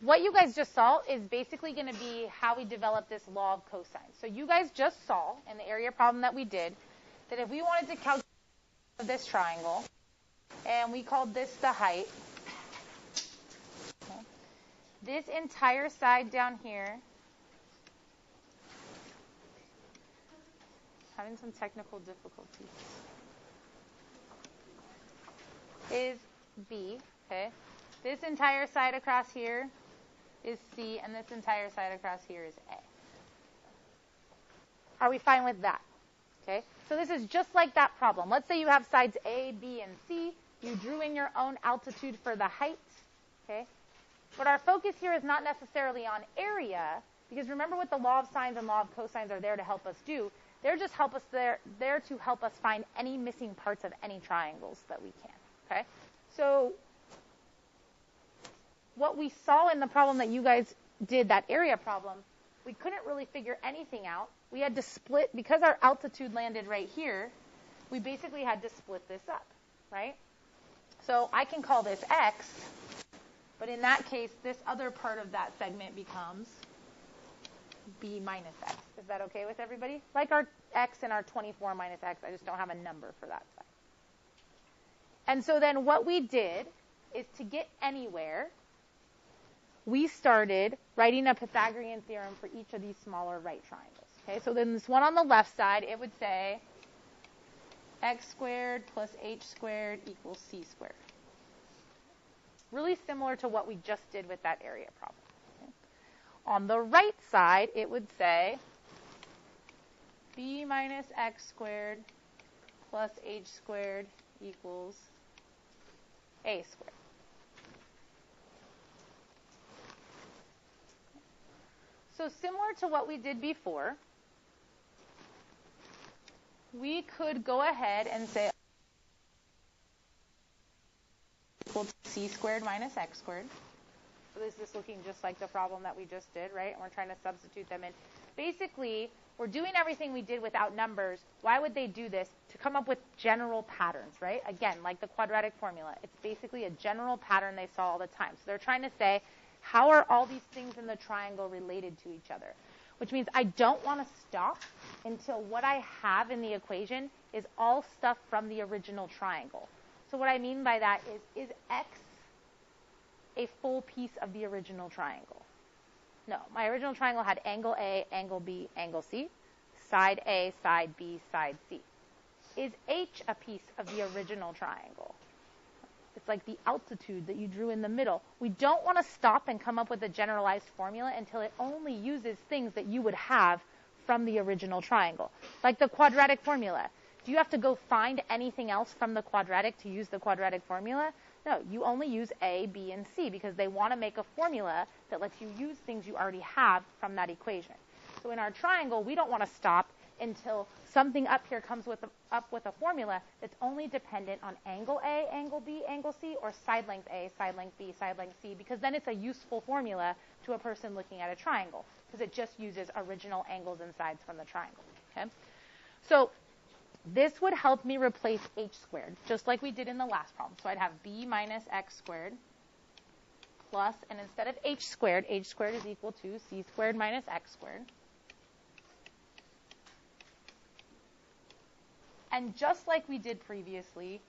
what you guys just saw is basically going to be how we develop this law of cosines. So you guys just saw in the area problem that we did that if we wanted to calculate this triangle, and we called this the height, okay, this entire side down here, having some technical difficulties, is B, okay? This entire side across here is C, and this entire side across here is A. Are we fine with that? Okay, so this is just like that problem. Let's say you have sides A, B, and C. You drew in your own altitude for the height, okay? But our focus here is not necessarily on area, because remember what the law of sines and law of cosines are there to help us do. They're just there to help us find any missing parts of any triangles that we can, okay? So what we saw in the problem that you guys did, that area problem, we couldn't really figure anything out. We had to split, because our altitude landed right here, we basically had to split this up, right? So I can call this x, but in that case, this other part of that segment becomes b minus x. Is that okay with everybody? Like our x and our 24 minus x, I just don't have a number for that side. And so then what we did is to get anywhere, we started writing a Pythagorean theorem for each of these smaller right triangles. Okay, so then this one on the left side, it would say x squared plus h squared equals c squared. Really similar to what we just did with that area problem. Okay. On the right side, it would say b minus x squared plus h squared equals a squared. So similar to what we did before, we could go ahead and say equal to c squared minus x squared. So this is looking just like the problem that we just did, right? And we're trying to substitute them in. Basically, we're doing everything we did without numbers. Why would they do this? To come up with general patterns, right? Again, like the quadratic formula. It's basically a general pattern they saw all the time. So they're trying to say, how are all these things in the triangle related to each other? Which means I don't want to stop until what I have in the equation is all stuff from the original triangle. So what I mean by that is x a full piece of the original triangle? No, my original triangle had angle A, angle B, angle C, side A, side B, side C. Is h a piece of the original triangle? It's like the altitude that you drew in the middle. We don't want to stop and come up with a generalized formula until it only uses things that you would have from the original triangle. Like the quadratic formula. Do you have to go find anything else from the quadratic to use the quadratic formula? No, you only use A, B, and C because they want to make a formula that lets you use things you already have from that equation. So in our triangle, we don't want to stop until something up here comes up with a formula that's only dependent on angle A, angle B, angle C, or side length A, side length B, side length C, because then it's a useful formula to a person looking at a triangle, because it just uses original angles and sides from the triangle. Okay? So this would help me replace h squared, just like we did in the last problem. So I'd have b minus x squared plus, and instead of h squared is equal to c squared minus x squared. And just like we did previously,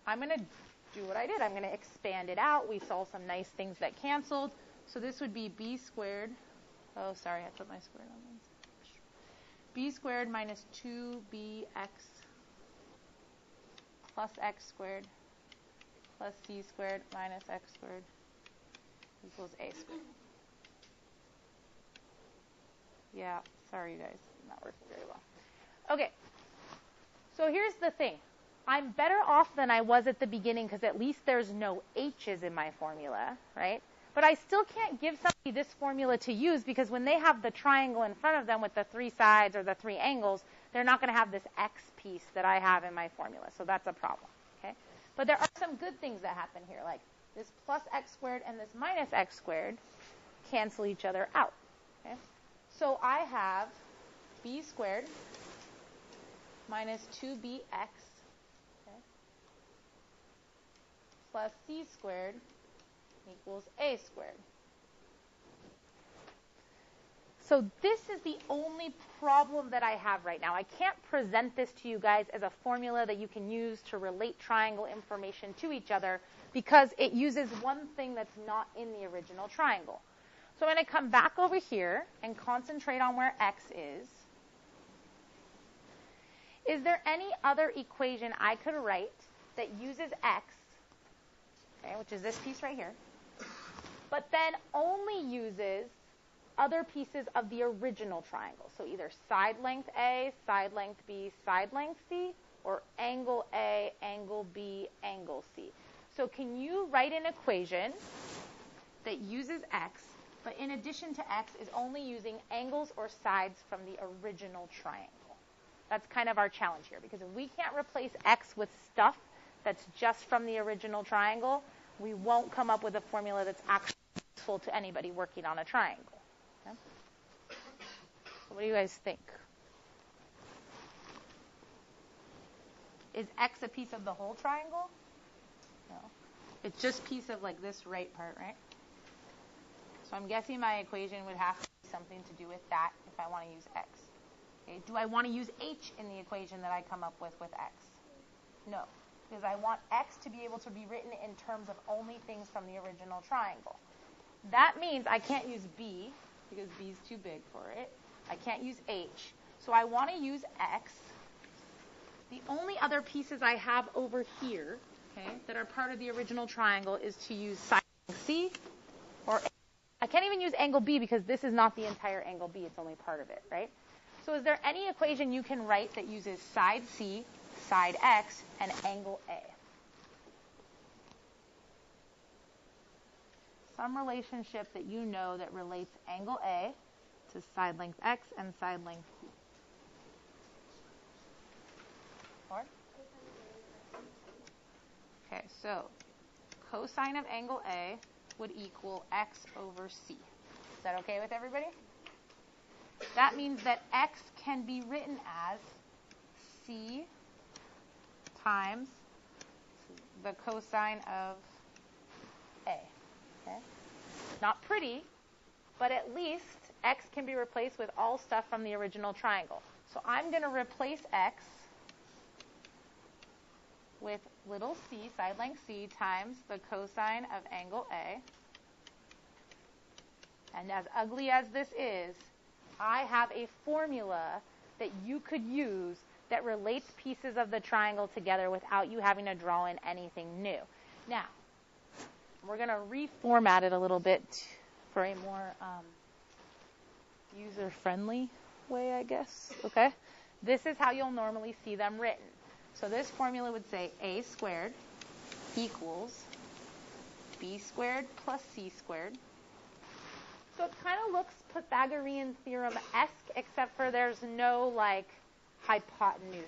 I'm going to do what I did. I'm going to expand it out. We saw some nice things that canceled. So this would be b squared. Oh, sorry, I put my squared on one side. B squared minus 2bx plus x squared plus c squared minus x squared equals a squared. Yeah, sorry, you guys. Not working very well. Okay. So here's the thing. I'm better off than I was at the beginning because at least there's no h's in my formula, right? But I still can't give somebody this formula to use because when they have the triangle in front of them with the three sides or the three angles, they're not going to have this x piece that I have in my formula. So that's a problem, okay? But there are some good things that happen here, like this plus x squared and this minus x squared cancel each other out, okay? So I have b squared minus 2bx, okay, plus c squared equals a squared. So this is the only problem that I have right now. I can't present this to you guys as a formula that you can use to relate triangle information to each other because it uses one thing that's not in the original triangle. So I'm going to come back over here and concentrate on where x is. Is there any other equation I could write that uses x, okay, which is this piece right here, but then only uses other pieces of the original triangle? So either side length A, side length B, side length C, or angle A, angle B, angle C. So can you write an equation that uses x, but in addition to x is only using angles or sides from the original triangle? That's kind of our challenge here, because if we can't replace x with stuff that's just from the original triangle, we won't come up with a formula that's actually useful to anybody working on a triangle. Okay? So what do you guys think? Is x a piece of the whole triangle? No. It's just a piece of like this right part, right? So I'm guessing my equation would have to be something to do with that if I want to use x. Okay. Do I want to use h in the equation that I come up with x? No, because I want x to be able to be written in terms of only things from the original triangle. That means I can't use b, because b is too big for it. I can't use h. So I want to use x. The only other pieces I have over here, okay, that are part of the original triangle is to use side c, or I can't even use angle b because this is not the entire angle b, it's only part of it, right? So is there any equation you can write that uses side c, side x, and angle a? Some relationship that you know that relates angle a to side length x and side length c. Or? Okay, so cosine of angle a would equal x over c. Is that okay with everybody? That means that x can be written as c times the cosine of a. Okay? Not pretty, but at least x can be replaced with all stuff from the original triangle. So I'm going to replace x with little c, side length c, times the cosine of angle a. And as ugly as this is, I have a formula that you could use that relates pieces of the triangle together without you having to draw in anything new. Now, we're going to reformat it a little bit for a more user-friendly way, I guess. Okay? This is how you'll normally see them written. So this formula would say a squared equals b squared plus c squared. So it kind of looks Pythagorean theorem-esque, except for there's no, like, hypotenuse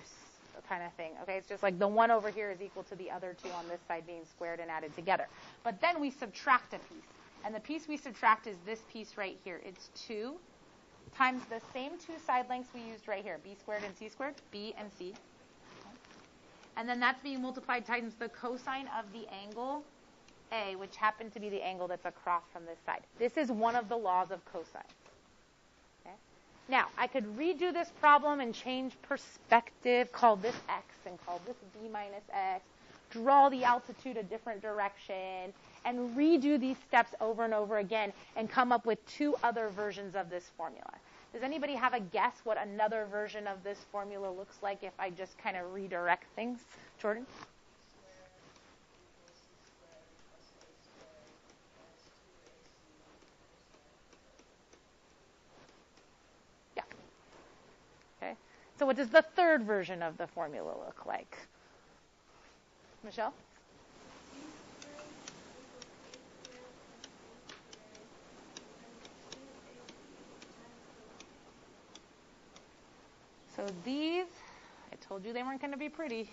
kind of thing. Okay, it's just like the one over here is equal to the other two on this side being squared and added together. But then we subtract a piece. And the piece we subtract is this piece right here. It's 2 times the same two side lengths we used right here, b squared and c squared, b and c. Okay. And then that's being multiplied times the cosine of the angle A, which happens to be the angle that's across from this side. This is one of the laws of cosine. Okay? Now, I could redo this problem and change perspective, call this x and call this b minus x, draw the altitude a different direction, and redo these steps over and over again and come up with 2 other versions of this formula. Does anybody have a guess what another version of this formula looks like if I just kind of redirect things? Jordan? Yeah. Okay. So what does the third version of the formula look like? Michelle? So these, I told you they weren't going to be pretty,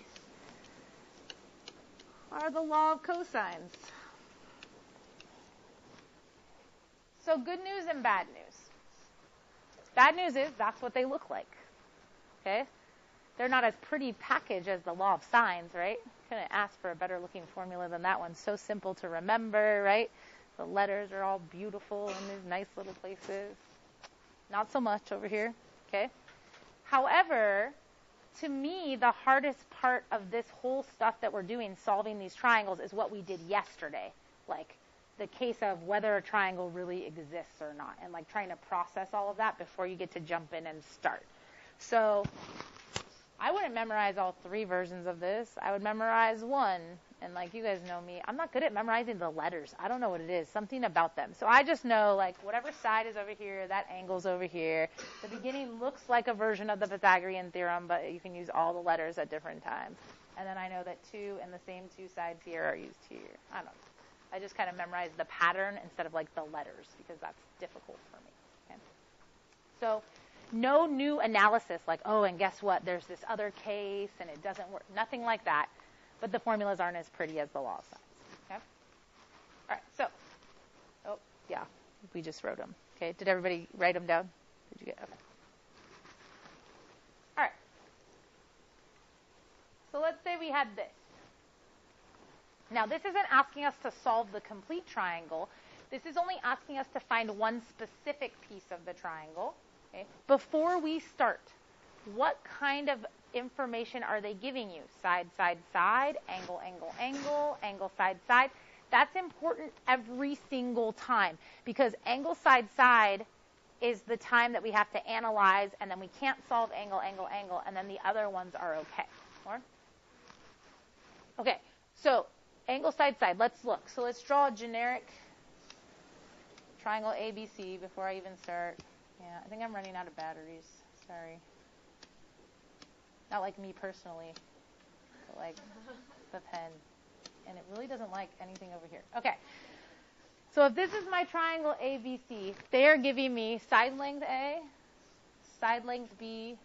are the law of cosines. So good news and bad news. Bad news is that's what they look like. Okay? They're not as pretty package as the law of sines, right? Couldn't ask for a better looking formula than that one. So simple to remember, right? The letters are all beautiful in these nice little places. Not so much over here, okay? However, to me, the hardest part of this whole stuff that we're doing, solving these triangles, is what we did yesterday. Like the case of whether a triangle really exists or not, and like trying to process all of that before you get to jump in and start. So I wouldn't memorize all 3 versions of this. I would memorize one. And like you guys know me, I'm not good at memorizing the letters. I don't know what it is, something about them. So I just know like whatever side is over here, that angle's over here. The beginning looks like a version of the Pythagorean theorem, but you can use all the letters at different times. And then I know that 2 and the same 2 sides here are used here. I don't know. I just kind of memorize the pattern instead of like the letters because that's difficult for me. Okay? So no new analysis like, oh, and guess what? There's this other case and it doesn't work. Nothing like that. But the formulas aren't as pretty as the law of sines. Okay? All right, so, oh, yeah, we just wrote them. Okay, did everybody write them down? Did you get, okay. All right. So let's say we had this. Now, this isn't asking us to solve the complete triangle. This is only asking us to find one specific piece of the triangle. Okay? Before we start, what kind of information are they giving you? Side, side, side, angle, angle, angle, angle, side, side. That's important every single time because angle, side, side is the time that we have to analyze, and then we can't solve angle, angle, angle, and then the other ones are okay. More? Okay, so angle, side, side. Let's look. So let's draw a generic triangle ABC before I even start. Yeah, I think I'm running out of batteries. Sorry. Not like me personally, but like the pen. And it really doesn't like anything over here. Okay. So if this is my triangle ABC, they are giving me side length A, side length B,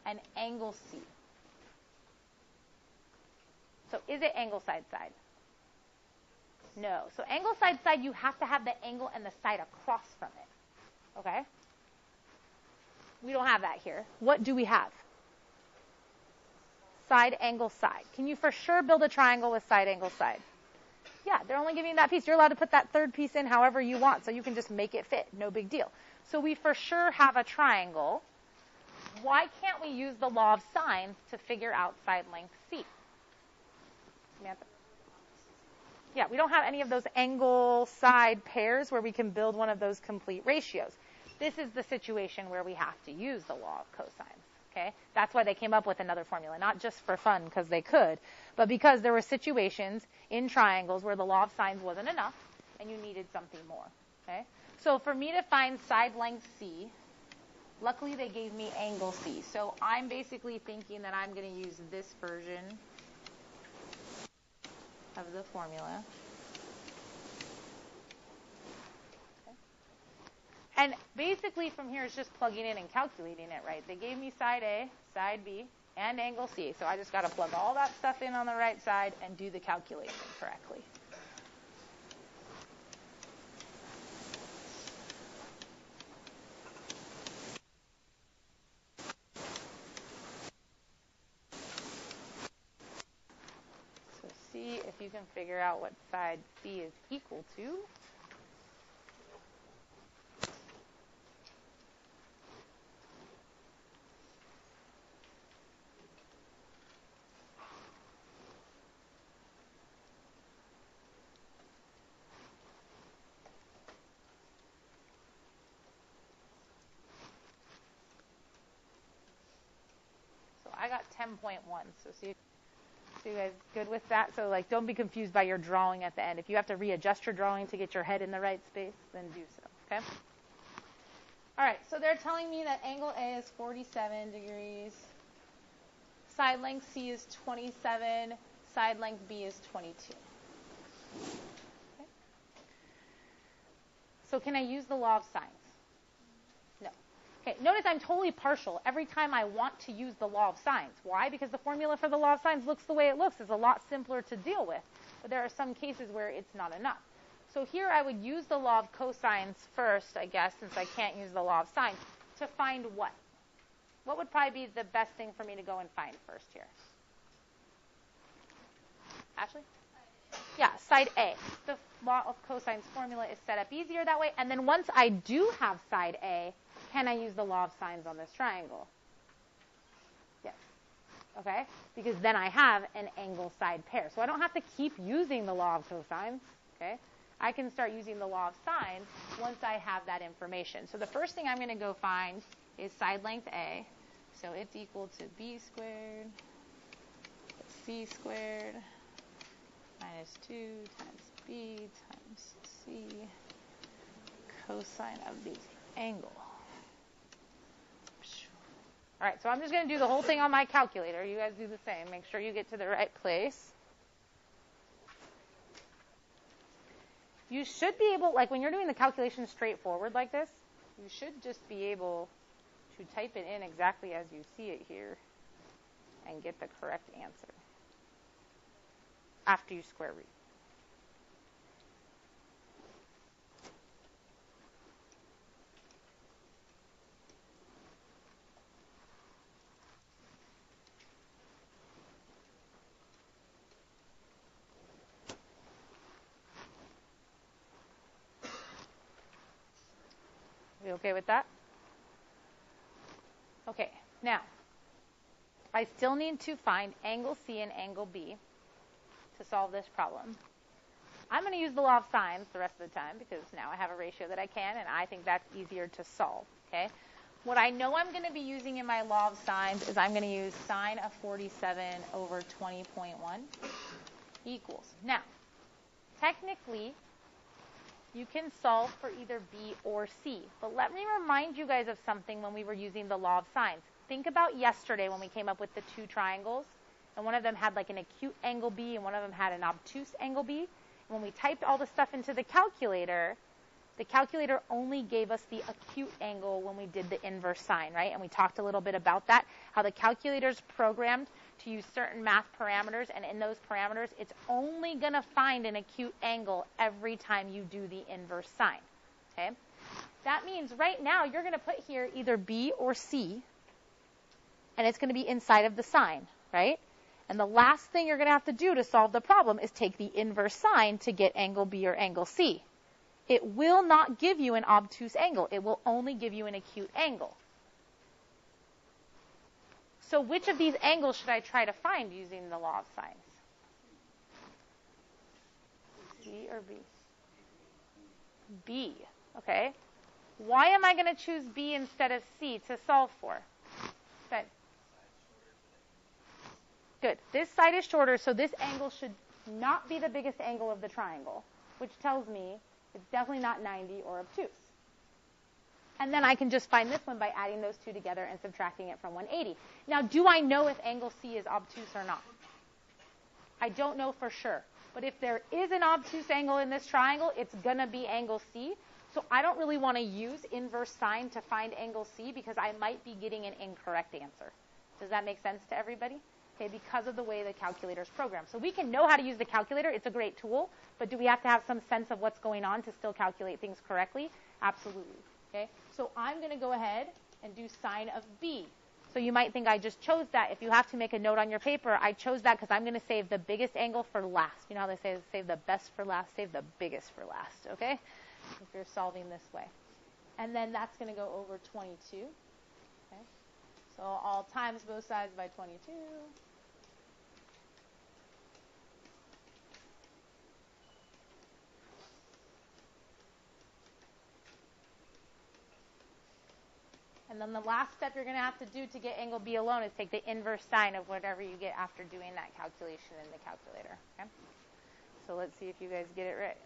and angle C. So is it angle side side? No. So angle side side, you have to have the angle and the side across from it. Okay? We don't have that here. What do we have? Side, angle, side. Can you for sure build a triangle with side, angle, side? Yeah, they're only giving you that piece. You're allowed to put that third piece in however you want, so you can just make it fit. No big deal. So we for sure have a triangle. Why can't we use the law of sines to figure out side length C? Samantha? Yeah, we don't have any of those angle side pairs where we can build one of those complete ratios. This is the situation where we have to use the law of cosines. Okay? That's why they came up with another formula, not just for fun because they could, but because there were situations in triangles where the law of sines wasn't enough and you needed something more. Okay? So for me to find side length C, luckily they gave me angle C. So I'm basically thinking that I'm going to use this version of the formula. And basically from here, it's just plugging in and calculating it, right? They gave me side A, side B, and angle C. So I just got to plug all that stuff in on the right side and do the calculation correctly. So see if you can figure out what side C is equal to. I got 10.1, so see you guys good with that? So like, don't be confused by your drawing at the end. If you have to readjust your drawing to get your head in the right space, then do so, okay? All right, so they're telling me that angle A is 47 degrees, side length C is 27, side length B is 22. Okay. So can I use the law of sines? No. Okay, notice I'm totally partial every time I want to use the law of sines. Why? Because the formula for the law of sines looks the way it looks. It's a lot simpler to deal with. But there are some cases where it's not enough. So here I would use the law of cosines first, I guess, since I can't use the law of sines, to find what? What would probably be the best thing for me to go and find first here? Ashley? Yeah, side A. The law of cosines formula is set up easier that way. And then once I do have side A, can I use the law of sines on this triangle? Yes. Okay? Because then I have an angle side pair. So I don't have to keep using the law of cosines. Okay? I can start using the law of sines once I have that information. So the first thing I'm going to go find is side length A. So it's equal to b squared c squared minus 2 times b times c cosine of the angle. All right, so I'm just going to do the whole thing on my calculator. You guys do the same. Make sure you get to the right place. You should be able, like when you're doing the calculation straightforward like this, you should just be able to type it in exactly as you see it here and get the correct answer after you square root. We okay with that? Okay, now, I still need to find angle C and angle B to solve this problem. I'm going to use the law of sines the rest of the time because now I have a ratio that I can, and I think that's easier to solve, okay? What I know I'm going to be using in my law of sines is I'm going to use sine of 47 over 20.1 equals. Now, technically, you can solve for either B or C. But let me remind you guys of something when we were using the law of sines. Think about yesterday when we came up with the two triangles, and one of them had like an acute angle B and one of them had an obtuse angle B. When we typed all the stuff into the calculator only gave us the acute angle when we did the inverse sine, right? And we talked a little bit about that, how the calculator's programmed to use certain math parameters, and in those parameters, it's only going to find an acute angle every time you do the inverse sine, okay? That means right now you're going to put here either B or C, and it's going to be inside of the sine, right? And the last thing you're going to have to do to solve the problem is take the inverse sine to get angle B or angle C. It will not give you an obtuse angle. It will only give you an acute angle. So which of these angles should I try to find using the law of sines? C or B? B, okay. Why am I going to choose B instead of C to solve for? Good. This side is shorter, so this angle should not be the biggest angle of the triangle, which tells me it's definitely not 90 or obtuse. And then I can just find this one by adding those two together and subtracting it from 180. Now, do I know if angle C is obtuse or not? I don't know for sure. But if there is an obtuse angle in this triangle, it's going to be angle C. So I don't really want to use inverse sine to find angle C because I might be getting an incorrect answer. Does that make sense to everybody? Okay, because of the way the calculator is programmed. So we can know how to use the calculator. It's a great tool. But do we have to have some sense of what's going on to still calculate things correctly? Absolutely. Okay, so I'm going to go ahead and do sine of B. So you might think I just chose that. If you have to make a note on your paper, I chose that because I'm going to save the biggest angle for last. You know how they say save the best for last? Save the biggest for last, okay? If you're solving this way. And then that's going to go over 22. Okay? So I'll times both sides by 22. And then the last step you're going to have to do to get angle B alone is take the inverse sine of whatever you get after doing that calculation in the calculator. Okay? So let's see if you guys get it right.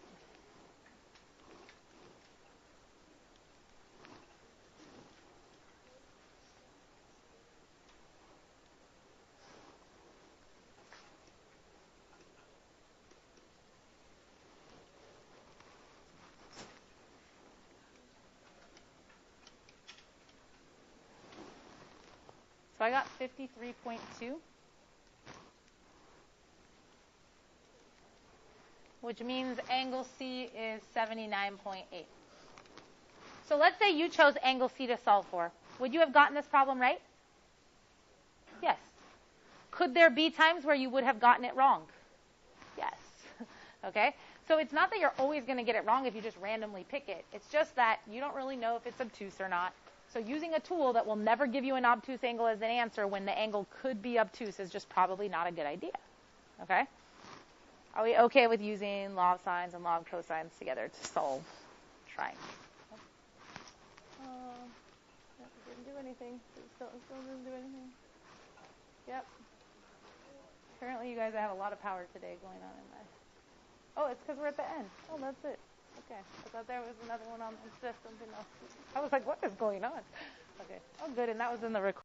So I got 53.2, which means angle C is 79.8. So let's say you chose angle C to solve for. Would you have gotten this problem right? Yes. Could there be times where you would have gotten it wrong? Yes. Okay? So it's not that you're always going to get it wrong if you just randomly pick it. It's just that you don't really know if it's obtuse or not. So using a tool that will never give you an obtuse angle as an answer when the angle could be obtuse is just probably not a good idea. Okay? Are we okay with using law of sines and law of cosines together to solve triangles? It didn't do anything. It still didn't do anything. Yep. Apparently you guys have a lot of power today going on in there. Oh, it's because we're at the end. Oh, that's it. Okay. I thought there was another one on the system. I was like, what is going on? Okay. Oh, good. And that was in the record.